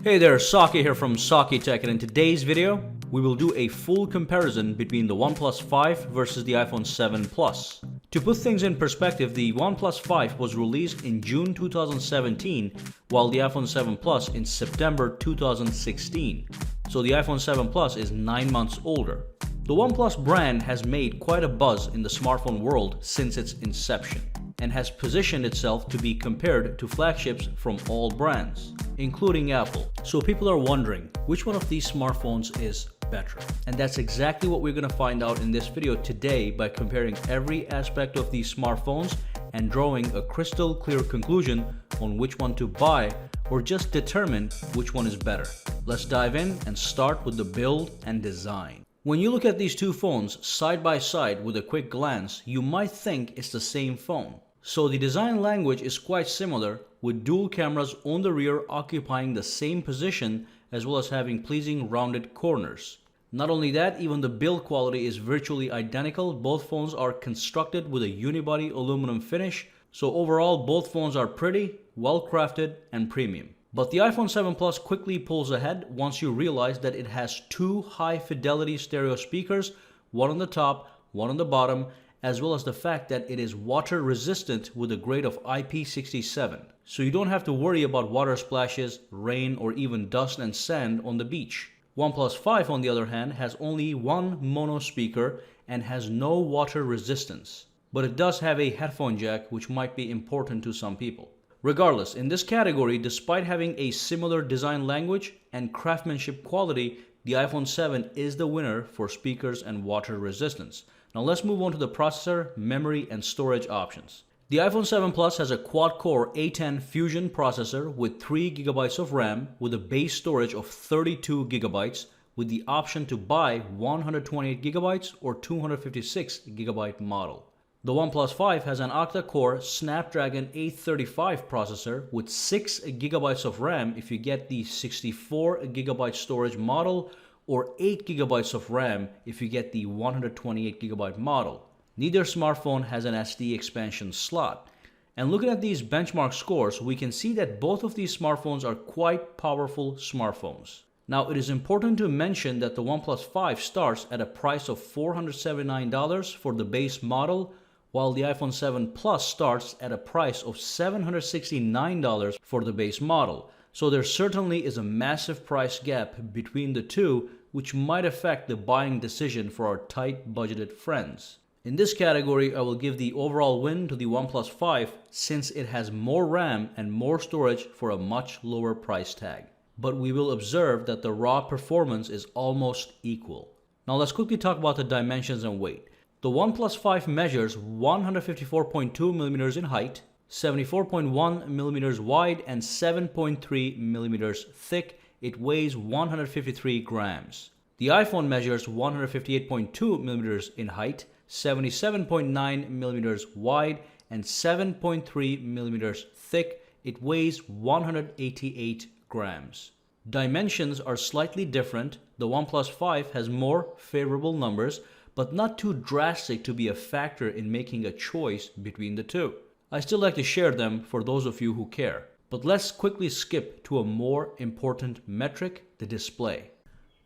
Hey there, Saki here from Saki Tech, and in today's video, we will do a full comparison between the OnePlus 5 versus the iPhone 7 Plus. To put things in perspective, the OnePlus 5 was released in June 2017, while the iPhone 7 Plus in September 2016. So the iPhone 7 Plus is 9 months older. The OnePlus brand has made quite a buzz in the smartphone world since its inception, and has positioned itself to be compared to flagships from all brands, including Apple. So people are wondering, which one of these smartphones is better? And that's exactly what we're going to find out in this video today by comparing every aspect of these smartphones and drawing a crystal clear conclusion on which one to buy or just determine which one is better. Let's dive in and start with the build and design. When you look at these two phones side by side with a quick glance, you might think it's the same phone. So the design language is quite similar, with dual cameras on the rear occupying the same position as well as having pleasing rounded corners. Not only that, even the build quality is virtually identical. Both phones are constructed with a unibody aluminum finish, so overall both phones are pretty, well crafted and premium. But the iPhone 7 Plus quickly pulls ahead once you realize that it has two high-fidelity stereo speakers, one on the top, one on the bottom, as well as the fact that it is water resistant with a grade of IP67. So you don't have to worry about water splashes, rain, or even dust and sand on the beach. OnePlus 5 on the other hand has only one mono speaker and has no water resistance. But it does have a headphone jack, which might be important to some people. Regardless, in this category, despite having a similar design language and craftsmanship quality, the iPhone 7 is the winner for speakers and water resistance. Now let's move on to the processor, memory, and storage options. The iPhone 7 Plus has a quad-core A10 Fusion processor with 3 GB of RAM with a base storage of 32 GB with the option to buy 128 GB or 256 GB model. The OnePlus 5 has an octa-core Snapdragon 835 processor with 6 GB of RAM if you get the 64 GB storage model, or 8 GB of RAM if you get the 128 GB model. Neither smartphone has an SD expansion slot. And looking at these benchmark scores, we can see that both of these smartphones are quite powerful smartphones. Now, it is important to mention that the OnePlus 5 starts at a price of $479 for the base model, while the iPhone 7 Plus starts at a price of $769 for the base model. So there certainly is a massive price gap between the two, which might affect the buying decision for our tight budgeted friends. In this category, I will give the overall win to the OnePlus 5 since it has more RAM and more storage for a much lower price tag. But we will observe that the raw performance is almost equal. Now let's quickly talk about the dimensions and weight. The OnePlus 5 measures 154.2 mm in height, 74.1 mm wide, and 7.3 mm thick. It weighs 153 grams. The iPhone measures 158.2 mm in height, 77.9 mm wide, and 7.3 mm thick. It weighs 188 grams. Dimensions are slightly different. The OnePlus 5 has more favorable numbers, but not too drastic to be a factor in making a choice between the two. I still like to share them for those of you who care. But let's quickly skip to a more important metric, the display.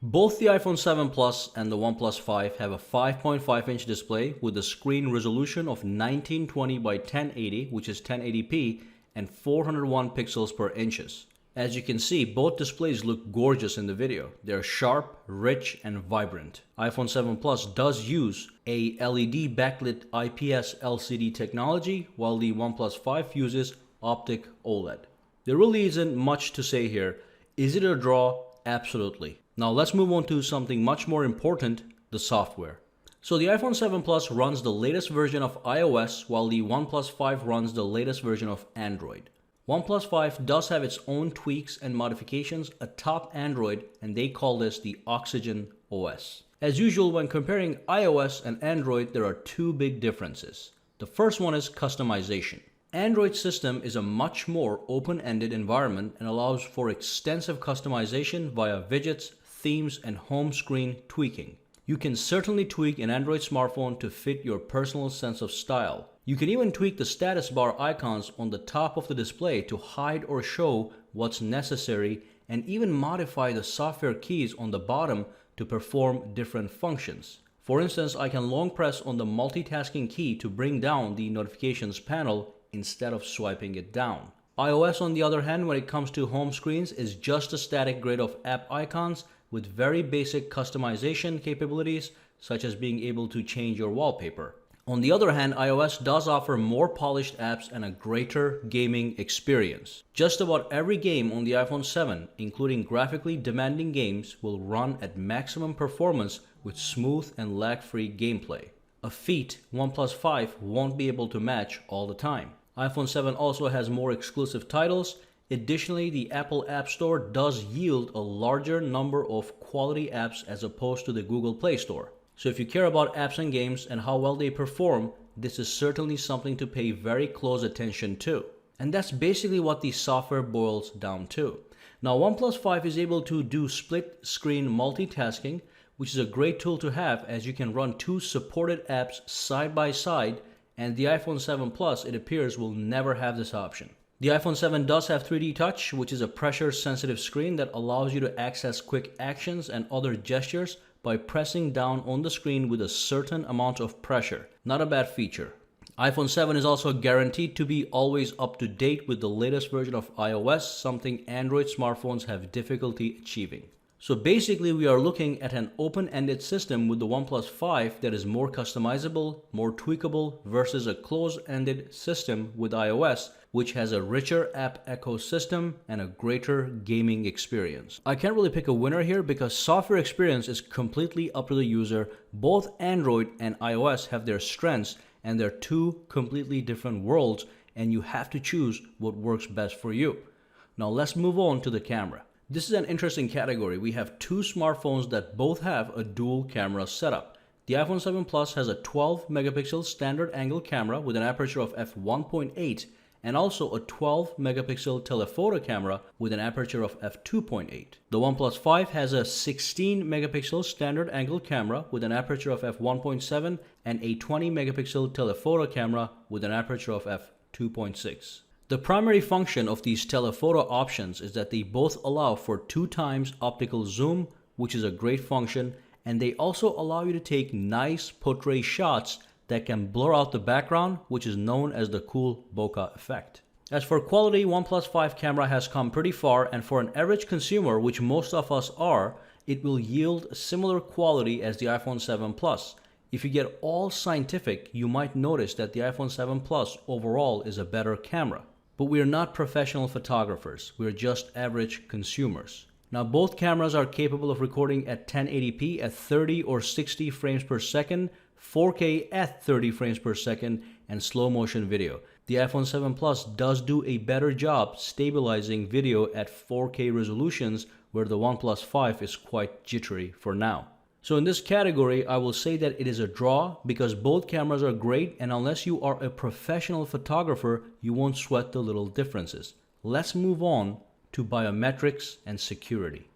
Both the iPhone 7 Plus and the OnePlus 5 have a 5.5-inch display with a screen resolution of 1920 by 1080, which is 1080p, and 401 pixels per inches. As you can see, both displays look gorgeous in the video. They're sharp, rich, and vibrant. iPhone 7 Plus does use a LED backlit IPS LCD technology, while the OnePlus 5 uses optic OLED. There really isn't much to say here. Is it a draw? Absolutely. Now let's move on to something much more important, the software. So the iPhone 7 Plus runs the latest version of iOS, while the OnePlus 5 runs the latest version of Android. OnePlus 5 does have its own tweaks and modifications atop Android, and they call this the Oxygen OS. As usual, when comparing iOS and Android, there are two big differences. The first one is customization. Android system is a much more open-ended environment and allows for extensive customization via widgets, themes, and home screen tweaking. You can certainly tweak an Android smartphone to fit your personal sense of style. You can even tweak the status bar icons on the top of the display to hide or show what's necessary and even modify the software keys on the bottom to perform different functions. For instance, I can long press on the multitasking key to bring down the notifications panel instead of swiping it down. iOS, on the other hand, when it comes to home screens, is just a static grid of app icons with very basic customization capabilities, such as being able to change your wallpaper. On the other hand, iOS does offer more polished apps and a greater gaming experience. Just about every game on the iPhone 7, including graphically demanding games, will run at maximum performance with smooth and lag-free gameplay. A feat OnePlus 5 won't be able to match all the time. iPhone 7 also has more exclusive titles. Additionally, the Apple App Store does yield a larger number of quality apps as opposed to the Google Play Store. So if you care about apps and games and how well they perform, this is certainly something to pay very close attention to. And that's basically what the software boils down to. Now, OnePlus 5 is able to do split screen multitasking, which is a great tool to have as you can run two supported apps side by side, and the iPhone 7 Plus, it appears, will never have this option. The iPhone 7 does have 3D Touch, which is a pressure-sensitive screen that allows you to access quick actions and other gestures by pressing down on the screen with a certain amount of pressure. Not a bad feature. iPhone 7 is also guaranteed to be always up to date with the latest version of iOS, something Android smartphones have difficulty achieving. So basically, we are looking at an open-ended system with the OnePlus 5 that is more customizable, more tweakable versus a closed-ended system with iOS, which has a richer app ecosystem and a greater gaming experience. I can't really pick a winner here because software experience is completely up to the user. Both Android and iOS have their strengths, and they're two completely different worlds, and you have to choose what works best for you. Now let's move on to the camera. This is an interesting category. We have two smartphones that both have a dual camera setup. The iPhone 7 Plus has a 12 megapixel standard angle camera with an aperture of f1.8 and also a 12 megapixel telephoto camera with an aperture of f2.8. The OnePlus 5 has a 16 megapixel standard angle camera with an aperture of f1.7 and a 20 megapixel telephoto camera with an aperture of f2.6. The primary function of these telephoto options is that they both allow for 2x optical zoom, which is a great function, and they also allow you to take nice portrait shots that can blur out the background, which is known as the cool bokeh effect. As for quality, OnePlus 5 camera has come pretty far, and for an average consumer, which most of us are, it will yield similar quality as the iPhone 7 Plus. If you get all scientific, you might notice that the iPhone 7 Plus overall is a better camera. But we are not professional photographers, we are just average consumers. Now, both cameras are capable of recording at 1080p at 30 or 60 frames per second, 4K at 30 frames per second, and slow motion video. The iPhone 7 Plus does do a better job stabilizing video at 4K resolutions, where the OnePlus 5 is quite jittery for now. So in this category, I will say that it is a draw because both cameras are great, and unless you are a professional photographer, you won't sweat the little differences. Let's move on to biometrics and security.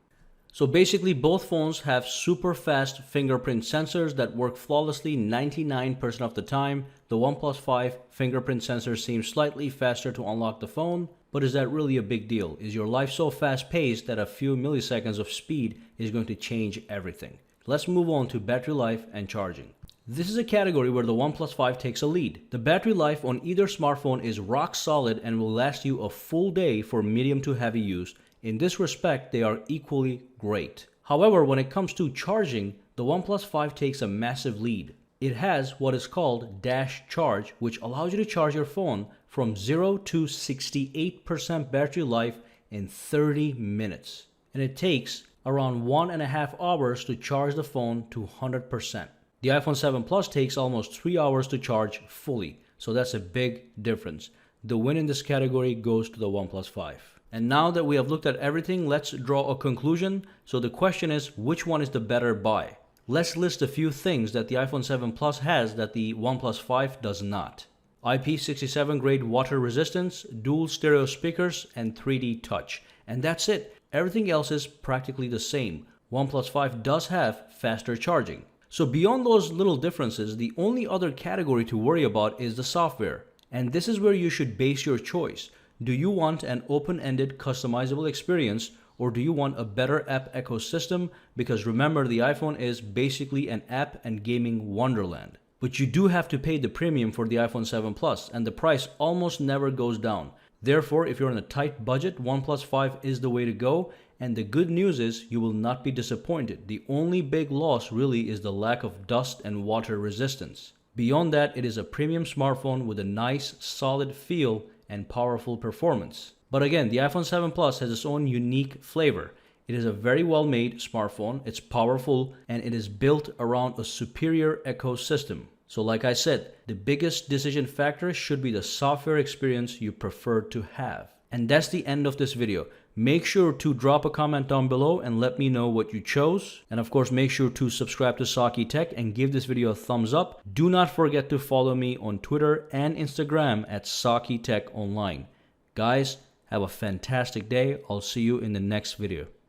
So basically, both phones have super fast fingerprint sensors that work flawlessly 99% of the time. The OnePlus 5 fingerprint sensor seems slightly faster to unlock the phone, but is that really a big deal? Is your life so fast-paced that a few milliseconds of speed is going to change everything? Let's move on to battery life and charging. This is a category where the OnePlus 5 takes a lead. The battery life on either smartphone is rock solid and will last you a full day for medium to heavy use. In this respect, they are equally great. However, when it comes to charging, the OnePlus 5 takes a massive lead. It has what is called Dash Charge, which allows you to charge your phone from 0 to 68% battery life in 30 minutes. And it takes around 1.5 hours to charge the phone to 100%. The iPhone 7 Plus takes almost 3 hours to charge fully, so that's a big difference. The win in this category goes to the OnePlus 5. And now that we have looked at everything, let's draw a conclusion. So the question is, which one is the better buy? Let's list a few things that the iPhone 7 Plus has that the OnePlus 5 does not. IP67 grade water resistance, dual stereo speakers, and 3D touch. And that's it. Everything else is practically the same. OnePlus 5 does have faster charging. So beyond those little differences, the only other category to worry about is the software. And this is where you should base your choice. Do you want an open-ended customizable experience, or do you want a better app ecosystem? Because remember, the iPhone is basically an app and gaming wonderland. But you do have to pay the premium for the iPhone 7 Plus, and the price almost never goes down. Therefore, if you're on a tight budget, OnePlus 5 is the way to go, and the good news is you will not be disappointed. The only big loss really is the lack of dust and water resistance. Beyond that, it is a premium smartphone with a nice, solid feel and powerful performance. But again, the iPhone 7 Plus has its own unique flavor. It is a very well-made smartphone, it's powerful, and it is built around a superior ecosystem. So like I said, the biggest decision factor should be the software experience you prefer to have. And that's the end of this video. Make sure to drop a comment down below and let me know what you chose. And of course, make sure to subscribe to Saki Tech and give this video a thumbs up. Do not forget to follow me on Twitter and Instagram at Saki Tech Online. Guys, have a fantastic day. I'll see you in the next video.